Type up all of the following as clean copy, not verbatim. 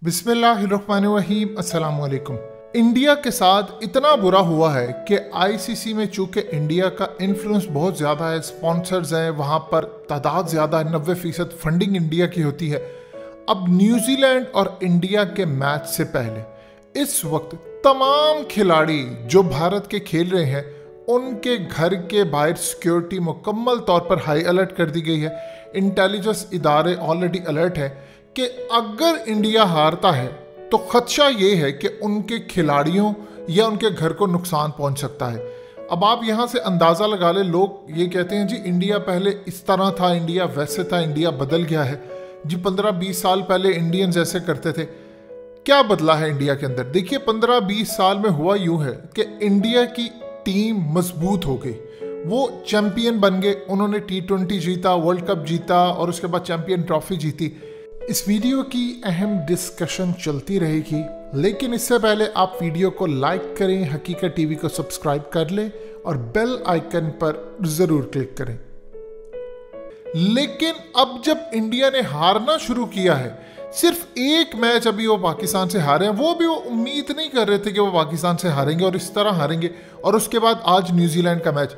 बिस्मिल्लाहिर्रहमानिर्रहीम अस्सलाम वालेकुम। इंडिया के साथ इतना बुरा हुआ है कि आईसीसी में चूंकि इंडिया का इन्फ्लुएंस बहुत ज़्यादा है, स्पॉन्सर्स हैं, वहाँ पर तादाद ज़्यादा है, 90% फंडिंग इंडिया की होती है। अब न्यूजीलैंड और इंडिया के मैच से पहले इस वक्त तमाम खिलाड़ी जो भारत के खेल रहे हैं उनके घर के बाहर सिक्योरिटी मुकम्मल तौर पर हाई अलर्ट कर दी गई है। इंटेलिजेंस इदारे ऑलरेडी अलर्ट है कि अगर इंडिया हारता है तो खदशा ये है कि उनके खिलाड़ियों या उनके घर को नुकसान पहुंच सकता है। अब आप यहाँ से अंदाज़ा लगा ले, लोग ये कहते हैं जी इंडिया पहले इस तरह था, इंडिया वैसे था, इंडिया बदल गया है। जी 15-20 साल पहले इंडियंस ऐसे करते थे। क्या बदला है इंडिया के अंदर? देखिए 15-20 साल में हुआ यूं है कि इंडिया की टीम मजबूत हो गई, वो चैंपियन बन गए, उन्होंने T20 जीता, वर्ल्ड कप जीता और उसके बाद चैंपियन ट्रॉफी जीती। इस वीडियो की अहम डिस्कशन चलती रहेगी, लेकिन इससे पहले आप वीडियो को लाइक करें, हकीकत टीवी को सब्सक्राइब कर लें और बेल आइकन पर ज़रूर क्लिक करें। लेकिन अब जब इंडिया ने हारना शुरू किया है, सिर्फ एक मैच अभी वो पाकिस्तान से हारे हैं, वो भी वो उम्मीद नहीं कर रहे थे कि वो पाकिस्तान से हारेंगे और इस तरह हारेंगे। और उसके बाद आज न्यूजीलैंड का मैच,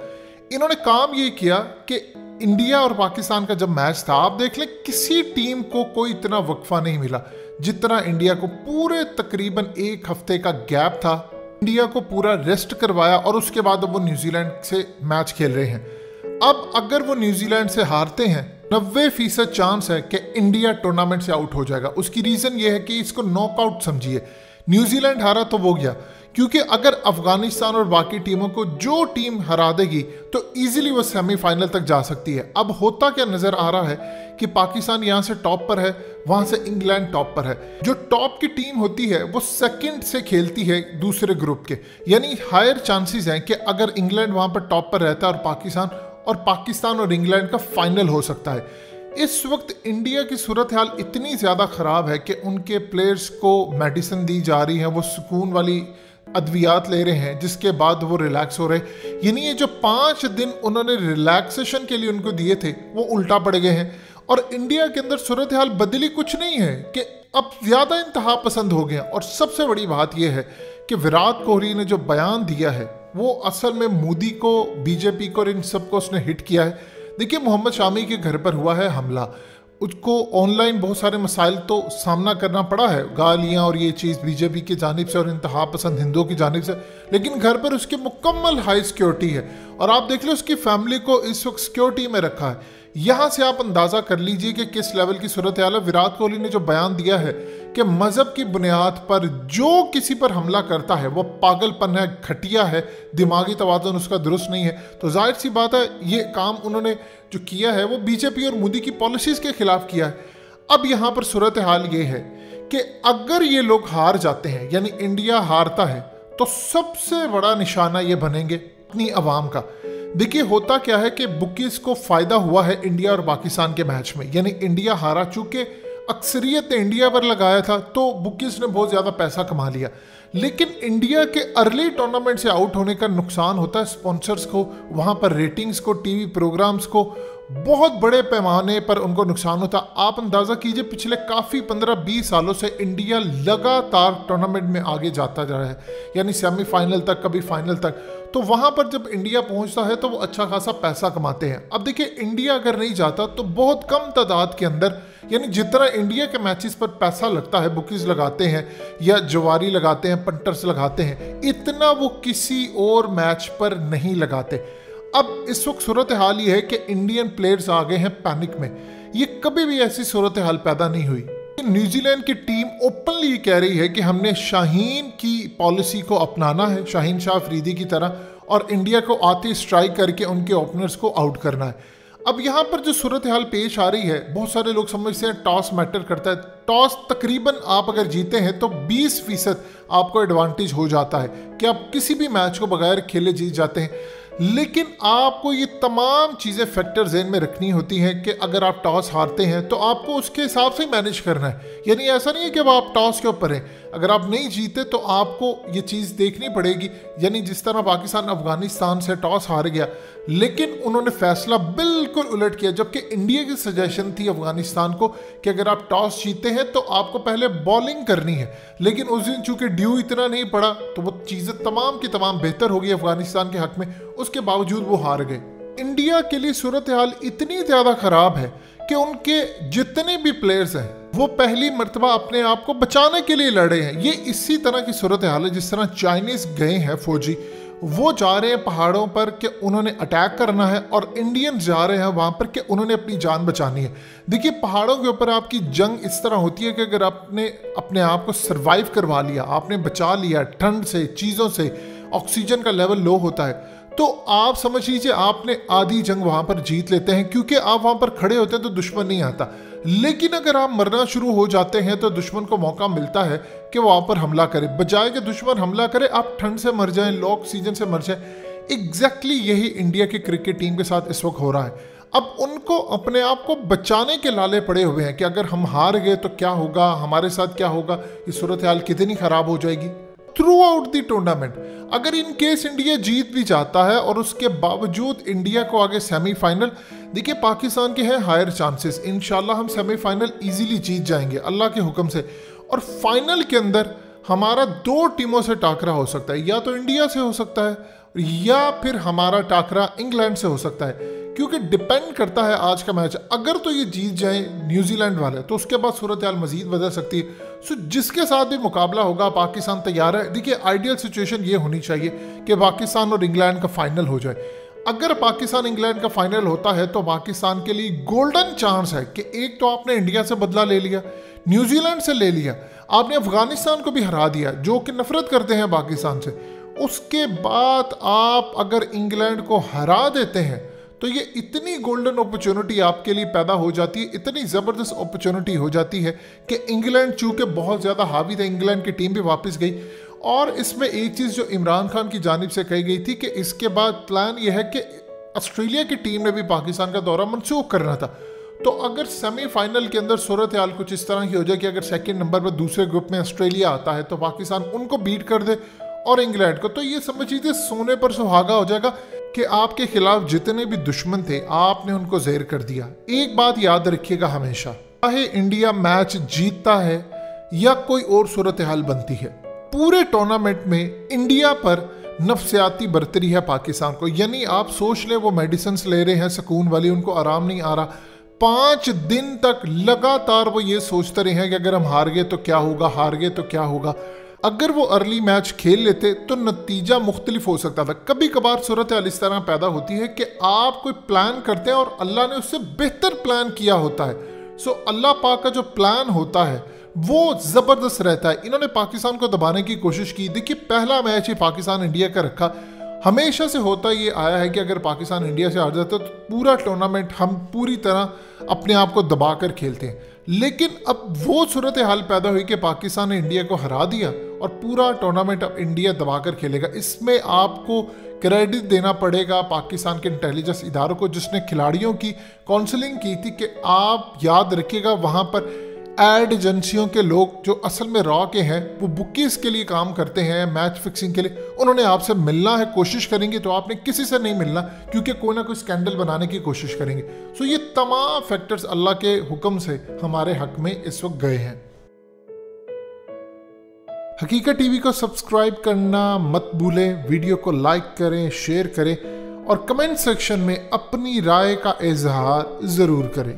इन्होंने काम ये किया कि इंडिया और पाकिस्तान का जब मैच था, आप देख लें किसी टीम को कोई इतना वक्फा नहीं मिला जितना इंडिया को। पूरे तकरीबन एक हफ्ते का गैप था, इंडिया को पूरा रेस्ट करवाया और उसके बाद अब वो न्यूजीलैंड से मैच खेल रहे हैं। अब अगर वो न्यूजीलैंड से हारते हैं, 90% चांस है कि इंडिया टूर्नामेंट से आउट हो जाएगा। उसकी रीज़न ये है कि इसको नॉकआउट समझिए। न्यूजीलैंड हारा तो वो गया, क्योंकि अगर अफगानिस्तान और बाकी टीमों को जो टीम हरा देगी तो इजीली वो सेमीफाइनल तक जा सकती है। अब होता क्या नजर आ रहा है कि पाकिस्तान यहाँ से टॉप पर है, वहाँ से इंग्लैंड टॉप पर है। जो टॉप की टीम होती है वो सेकंड से खेलती है दूसरे ग्रुप के, यानी हायर चांसेस हैं कि अगर इंग्लैंड वहाँ पर टॉप पर रहता है और पाकिस्तान और इंग्लैंड का फाइनल हो सकता है। इस वक्त इंडिया की सूरत हाल इतनी ज़्यादा ख़राब है कि उनके प्लेयर्स को मेडिसिन दी जा रही है, वो सुकून वाली अद्वियात ले रहे हैं जिसके बाद वो रिलैक्स हो रहे हैं। यानी ये जो 5 दिन उन्होंने रिलैक्सेशन के लिए उनको दिए थे वो उल्टा पड़ गए हैं। और इंडिया के अंदर सूरत हाल बदली कुछ नहीं है कि अब ज़्यादा इंतहा पसंद हो गया। और सबसे बड़ी बात यह है कि विराट कोहली ने जो बयान दिया है वो असल में मोदी को, बीजेपी को और इन सबको उसने हिट किया है। देखिए मोहम्मद शामी के घर पर हुआ है हमला, उसको ऑनलाइन बहुत सारे मसाइल तो सामना करना पड़ा है, गालियाँ और ये चीज़ बीजेपी की जानिब से और इंतहा पसंद हिंदुओं की जानिब से, लेकिन घर पर उसकी मुकम्मल हाई सिक्योरिटी है। और आप देख लो उसकी फैमिली को इस वक्त सिक्योरिटी में रखा है। यहाँ से आप अंदाज़ा कर लीजिए कि किस लेवल की सूरत हाल है। विराट कोहली ने जो बयान दिया है कि मज़हब की बुनियाद पर जो किसी पर हमला करता है वो पागलपन है, घटिया है, दिमागी तवाज़ुन उसका दुरुस्त नहीं है। तो जाहिर सी बात है ये काम उन्होंने जो किया है वो बीजेपी और मोदी की पॉलिसीज़ के खिलाफ किया है। अब यहाँ पर सूरत हाल ये है कि अगर ये लोग हार जाते हैं, यानी इंडिया हारता है, तो सबसे बड़ा निशाना ये बनेंगे अपनी आवाम का। देखिए होता क्या है कि बुकीज को फ़ायदा हुआ है इंडिया और पाकिस्तान के मैच में, यानी इंडिया हारा, चूँकि अक्सरियत ने इंडिया पर लगाया था तो बुकीज ने बहुत ज़्यादा पैसा कमा लिया। लेकिन इंडिया के अर्ली टूर्नामेंट से आउट होने का नुकसान होता है स्पॉन्सर्स को, वहाँ पर रेटिंग्स को, टीवी प्रोग्राम्स को, बहुत बड़े पैमाने पर उनको नुकसान होता। आप अंदाज़ा कीजिए पिछले काफ़ी 15-20 सालों से इंडिया लगातार टूर्नामेंट में आगे जाता जा रहा है, यानी सेमीफाइनल तक, कभी फाइनल तक। तो वहाँ पर जब इंडिया पहुँचता है तो वो अच्छा खासा पैसा कमाते हैं। अब देखिए इंडिया अगर नहीं जाता तो बहुत कम तादाद के अंदर, यानी जितना इंडिया के मैचेस पर पैसा लगता है, बुकीज लगाते हैं या जवारी लगाते हैं, पंटर्स लगाते हैं, इतना वो किसी और मैच पर नहीं लगाते। अब इस वक्त सूरत हाल ये है कि इंडियन प्लेयर्स आ गए हैं पैनिक में। ये कभी भी ऐसी सूरत हाल पैदा नहीं हुई। न्यूजीलैंड की टीम ओपनली कह रही है कि हमने शाहीन की पॉलिसी को अपनाना है, शाहीन शाह अफरीदी की तरह, और इंडिया को आते स्ट्राइक करके उनके ओपनर्स को आउट करना है। अब यहाँ पर जो सूरत हाल पेश आ रही है, बहुत सारे लोग समझते हैं टॉस मैटर करता है। टॉस तकरीबन आप अगर जीते हैं तो 20% आपको एडवांटेज हो जाता है कि आप किसी भी मैच को बगैर खेले जीत जाते हैं। लेकिन आपको ये तमाम चीज़ें फैक्टर ज़हन में रखनी होती हैं कि अगर आप टॉस हारते हैं तो आपको उसके हिसाब से मैनेज करना है। यानी ऐसा नहीं है कि अब आप टॉस के ऊपर हैं, अगर आप नहीं जीते तो आपको ये चीज़ देखनी पड़ेगी। यानी जिस तरह पाकिस्तान अफगानिस्तान से टॉस हार गया, लेकिन उन्होंने फैसला बिल्कुल उलट किया, जबकि इंडिया की सजेशन थी अफगानिस्तान को कि अगर आप टॉस जीते हैं तो आपको पहले बॉलिंग करनी है। लेकिन उस दिन चूंकि ड्यू इतना नहीं पड़ा तो वो चीज़ें तमाम की तमाम बेहतर हो गई अफगानिस्तान के हक में, उसके बावजूद वो हार गए। इंडिया के लिए सूरत हाल इतनी ज़्यादा ख़राब है कि उनके जितने भी प्लेयर्स हैं वो पहली मर्तबा अपने आप को बचाने के लिए लड़े हैं। ये इसी तरह की सूरत हाल है जिस तरह चाइनीज़ गए हैं फौजी, वो जा रहे हैं पहाड़ों पर कि उन्होंने अटैक करना है और इंडियंस जा रहे हैं वहाँ पर कि उन्होंने अपनी जान बचानी है। देखिए पहाड़ों के ऊपर आपकी जंग इस तरह होती है कि अगर आपने अपने आप को सरवाइव करवा लिया, आपने बचा लिया ठंड से, चीज़ों से, ऑक्सीजन का लेवल लो होता है, तो आप समझ लीजिए आपने आधी जंग वहाँ पर जीत लेते हैं, क्योंकि आप वहाँ पर खड़े होते हैं तो दुश्मन नहीं आता। लेकिन अगर आप मरना शुरू हो जाते हैं तो दुश्मन को मौका मिलता है कि वो आप पर हमला करे, बजाय कि दुश्मन हमला करे आप ठंड से मर जाएं, लो ऑक्सीजन से मर जाएं। एग्जैक्टली यही इंडिया की क्रिकेट टीम के साथ इस वक्त हो रहा है। अब उनको अपने आप को बचाने के लाले पड़े हुए हैं कि अगर हम हार गए तो क्या होगा, हमारे साथ क्या होगा, ये सूरत हाल कितनी खराब हो जाएगी। थ्रू आउट द टूर्नामेंट अगर इन केस इंडिया जीत भी जाता है और उसके बावजूद इंडिया को आगे सेमीफाइनल, देखिए पाकिस्तान के हैं हायर चांसेस, इंशाल्लाह हम सेमीफाइनल इजीली जीत जाएंगे अल्लाह के हुक्म से। और फाइनल के अंदर हमारा 2 टीमों से टाकरा हो सकता है, या तो इंडिया से हो सकता है या फिर हमारा टाकरा इंग्लैंड से हो सकता है, क्योंकि डिपेंड करता है आज का मैच। अगर तो ये जीत जाए न्यूजीलैंड वाले तो उसके बाद सूरत हाल मजीद बदल सकती है। सो जिसके साथ भी मुकाबला होगा पाकिस्तान तैयार है। देखिए आइडियल सिचुएशन ये होनी चाहिए कि पाकिस्तान और इंग्लैंड का फाइनल हो जाए। अगर पाकिस्तान इंग्लैंड का फाइनल होता है तो पाकिस्तान के लिए गोल्डन चांस है कि एक तो आपने इंडिया से बदला ले लिया, न्यूजीलैंड से ले लिया, आपने अफगानिस्तान को भी हरा दिया जो कि नफरत करते हैं पाकिस्तान से। उसके बाद आप अगर इंग्लैंड को हरा देते हैं तो ये इतनी गोल्डन अपॉर्चुनिटी आपके लिए पैदा हो जाती है, इतनी ज़बरदस्त अपॉर्चुनिटी हो जाती है कि इंग्लैंड चूँकि बहुत ज़्यादा हावी था, इंग्लैंड की टीम भी वापस गई। और इसमें एक चीज़ जो इमरान खान की जानिब से कही गई थी कि इसके बाद प्लान ये है कि ऑस्ट्रेलिया की टीम ने भी पाकिस्तान का दौरा मनसूख करना था। तो अगर सेमीफाइनल के अंदर सूरत हाल कुछ इस तरह की हो जाए कि अगर सेकेंड नंबर पर दूसरे ग्रुप में ऑस्ट्रेलिया आता है तो पाकिस्तान उनको बीट कर दे और इंग्लैंड को, तो ये समझ लीजिए सोने पर सुहागा हो जाएगा कि आपके खिलाफ जितने भी दुश्मन थे आपने उनको ज़ेर कर दिया। एक बात याद रखिएगा हमेशा, चाहे इंडिया मैच जीतता है या कोई और सूरत हाल बनती है, पूरे टूर्नामेंट में इंडिया पर नफ्सियाती बर्तरी है पाकिस्तान को। यानी आप सोच लें वो मेडिसिन ले रहे हैं सुकून वाली, उनको आराम नहीं आ रहा। 5 दिन तक लगातार वो ये सोचते रहे हैं कि अगर हम हार गए तो क्या होगा, हार गए तो क्या होगा। अगर वो अर्ली मैच खेल लेते तो नतीजा मुख्तलिफ हो सकता था। कभी कभार सूरत हाल इस तरह पैदा होती है कि आप कोई प्लान करते हैं और अल्लाह ने उससे बेहतर प्लान किया होता है। सो अल्लाह पाक का जो प्लान होता है वो ज़बरदस्त रहता है। इन्होंने पाकिस्तान को दबाने की कोशिश की। देखिए पहला मैच ही पाकिस्तान इंडिया का रखा, हमेशा से होता ये आया है कि अगर पाकिस्तान इंडिया से हार जाता तो पूरा टूर्नामेंट हम पूरी तरह अपने आप को दबा कर खेलते हैं। लेकिन अब वो सूरत हाल पैदा हुई कि पाकिस्तान ने इंडिया को हरा दिया और पूरा टूर्नामेंट अब इंडिया दबा कर खेलेगा। इसमें आपको क्रेडिट देना पड़ेगा पाकिस्तान के इंटेलिजेंस इदारों को जिसने खिलाड़ियों की काउंसलिंग की थी कि आप याद रखिएगा वहाँ पर एड एजेंसियों के लोग जो असल में रॉ के हैं वो बुकीज़ के लिए काम करते हैं, मैच फिक्सिंग के लिए, उन्होंने आपसे मिलना है, कोशिश करेंगे। तो आपने किसी से नहीं मिलना क्योंकि कोई ना कोई स्कैंडल बनाने की कोशिश करेंगे। सो ये तमाम फैक्टर्स अल्लाह के हुक्म से हमारे हक में इस वक्त गए हैं। हकीकत टीवी को सब्सक्राइब करना मत भूलें, वीडियो को लाइक करें, शेयर करें और कमेंट सेक्शन में अपनी राय का इजहार ज़रूर करें।